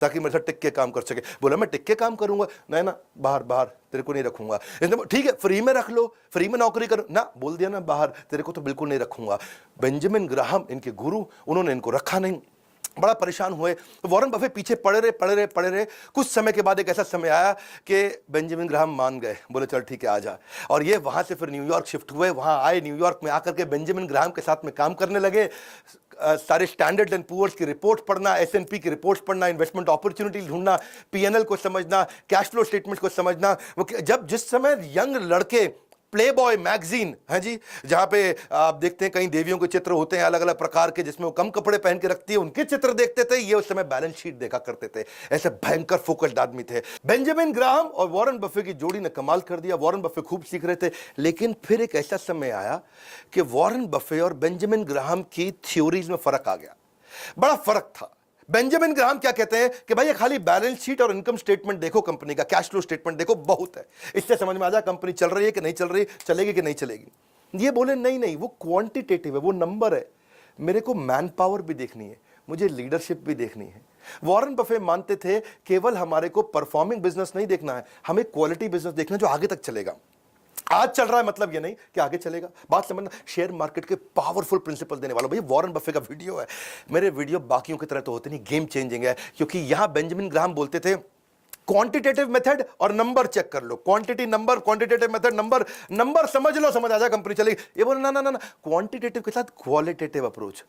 ताकि मेरे साथ टिक के काम कर सके। बोला मैं टिक के काम करूंगा, नहीं ना, बाहर बाहर, तेरे को नहीं रखूंगा। ठीक है, फ्री में रख लो, फ्री में नौकरी करो ना, बोल दिया ना, बाहर, तेरे को तो बिल्कुल नहीं रखूंगा। बेंजामिन ग्राहम इनके गुरु, उन्होंने इनको रखा नहीं, बड़ा परेशान हुए। तो वॉरेन बफे पीछे पड़े रहे। कुछ समय के बाद एक ऐसा समय आया कि बेंजामिन ग्राहम मान गए, बोले चल ठीक है आ जा। और ये वहां से फिर न्यूयॉर्क शिफ्ट हुए, वहां आए, न्यूयॉर्क में आकर के बेंजामिन ग्राहम के साथ में काम करने लगे। सारे स्टैंडर्ड एंड पुअर्स की रिपोर्ट पढ़ना, S&P की रिपोर्ट्स पढ़ना, इन्वेस्टमेंट अपॉर्चुनिटी ढूंढना, P&L को समझना, कैश फ्लो स्टेटमेंट्स को समझना। जब जिस समय यंग लड़के प्ले बॉय मैगजीन है जी, जहां पे आप देखते हैं कई देवियों के चित्र होते हैं अलग अलग प्रकार के, जिसमें वो कम कपड़े पहन के रखती है, उनके चित्र देखते थे। ये उस समय बैलेंस शीट देखा करते थे। ऐसे भयंकर फोकस्ड आदमी थे। बेंजामिन ग्राहम और वॉरेन बफे की जोड़ी ने कमाल कर दिया। वॉरेन बफे खूब सीख रहे थे, लेकिन फिर एक ऐसा समय आया कि वॉरेन बफे और बेंजामिन ग्राहम की थ्योरीज में फर्क आ गया। बड़ा फर्क था। बेंजामिन ग्राहम क्या कहते हैं कि भाई ये खाली बैलेंस शीट और इनकम स्टेटमेंट देखो, कंपनी का कैश फ्लो स्टेटमेंट देखो, बहुत है, इससे समझ में आ जाए कंपनी चल रही है कि नहीं चल रही, चलेगी कि नहीं चलेगी। ये बोले नहीं नहीं, वो क्वांटिटेटिव है, वो नंबर है, मेरे को मैन पावर भी देखनी है, मुझे लीडरशिप भी देखनी है। वॉरेन बफे मानते थे केवल हमारे को परफॉर्मिंग बिजनेस नहीं देखना है, हमें क्वालिटी बिजनेस देखना है जो आगे तक चलेगा। आज चल रहा है मतलब ये नहीं कि आगे चलेगा। बात समझना, शेयर मार्केट के पावरफुल प्रिंसिपल देने वाला भैया वॉरेन बफे का वीडियो है। मेरे वीडियो बाकियों की तरह तो होते नहीं, गेम चेंजिंग है, क्योंकि यहां बेंजामिन ग्राहम बोलते थे क्वांटिटेटिव मेथड और नंबर चेक कर लो, quantity number, quantitative method number, number समझ लो, समझ आ जाए कंपनी चलेगी। ये बोले ना ना ना, क्वांटिटेटिव के साथ क्वालिटेटिव अप्रोच।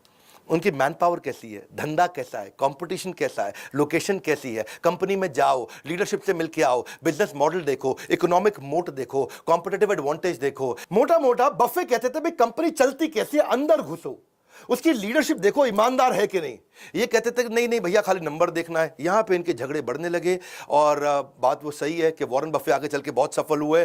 उनकी मैन पावर कैसी है, धंधा कैसा है, कंपटीशन कैसा है, लोकेशन कैसी है, कंपनी में जाओ, लीडरशिप से मिलके आओ, बिजनेस मॉडल देखो, इकोनॉमिक मोट देखो, कॉम्पिटिटिव एडवांटेज देखो। मोटा मोटा बफे कहते थे भाई कंपनी चलती कैसे है, अंदर घुसो, उसकी लीडरशिप देखो, ईमानदार है कि नहीं। ये कहते थे नहीं नहीं भैया खाली नंबर देखना है। यहां पे इनके झगड़े बढ़ने लगे और बात वो सही है कि वॉरेन बफे आगे चल के बहुत सफल हुए।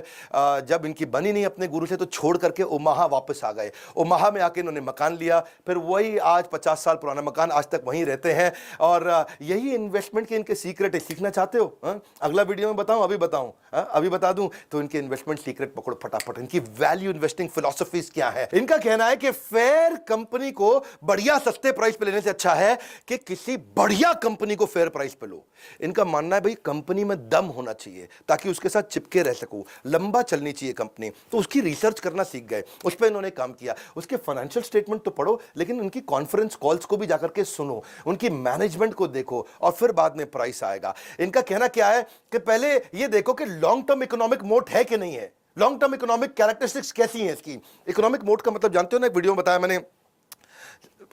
जब इनकी बनी नहीं अपने गुरु से तो छोड़ करके ओमाहा वापस आ गए। ओमाहा में आके इन्होंने मकान लिया, फिर वही आज 50 साल पुराना मकान, आज तक वहीं रहते हैं। और यही इन्वेस्टमेंट के इनके सीक्रेट है। सीखना चाहते हो अगला वीडियो में बताऊं, अभी बताऊं, अभी बता दूं तो इनके इन्वेस्टमेंट सीक्रेट पकड़ो फटाफट। इनकी वैल्यू इन्वेस्टिंग फिलॉसफीज क्या है। इनका कहना है कि फेयर कंपनी को बढ़िया सस्ते प्राइस पे लेने से अच्छा है कि किसी बढ़िया कंपनी को फेयर प्राइस पे लो। इनका मानना है भाई कंपनी में दम होना चाहिए ताकि उसके साथ चिपके रह सकूं, लंबा चलनी चाहिए कंपनी। तो उसकी रिसर्च करना सीख गए, उस पर इन्होंने काम किया। उसके फाइनेंशियल स्टेटमेंट तो पढ़ो, लेकिन उनकी कॉन्फ्रेंस कॉल्स को भी जाकर के सुनो, उनकी मैनेजमेंट को देखो, और फिर बाद में प्राइस आएगा। इनका कहना क्या है कि पहले ये देखो कि लॉन्ग टर्म इकोनॉमिक मोट है कि नहीं है, लॉन्ग टर्म इकोनॉमिक कैरेक्टरिस्टिक्स कैसी हैं इसकी। इकोनॉमिक मोट का मतलब जानते हो ना, एक वीडियो में बताया मैंने,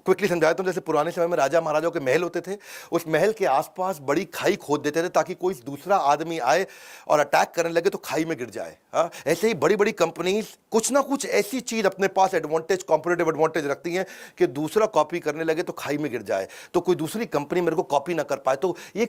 क्विकली समझाया तो, जैसे पुराने समय में राजा महाराजाओं के महल होते थे, उस महल के आसपास बड़ी खाई खोद देते थे ताकि कोई दूसरा आदमी आए और अटैक करने लगे तो खाई में गिर जाए। ऐसे ही बड़ी बड़ी कंपनीज कुछ ना कुछ ऐसी चीज अपने पास एडवांटेज, कॉम्पिटिटिव एडवांटेज रखती हैं कि दूसरा कॉपी करने लगे तो खाई में गिर जाए, तो कोई दूसरी कंपनी मेरे को कॉपी ना कर पाए। तो ये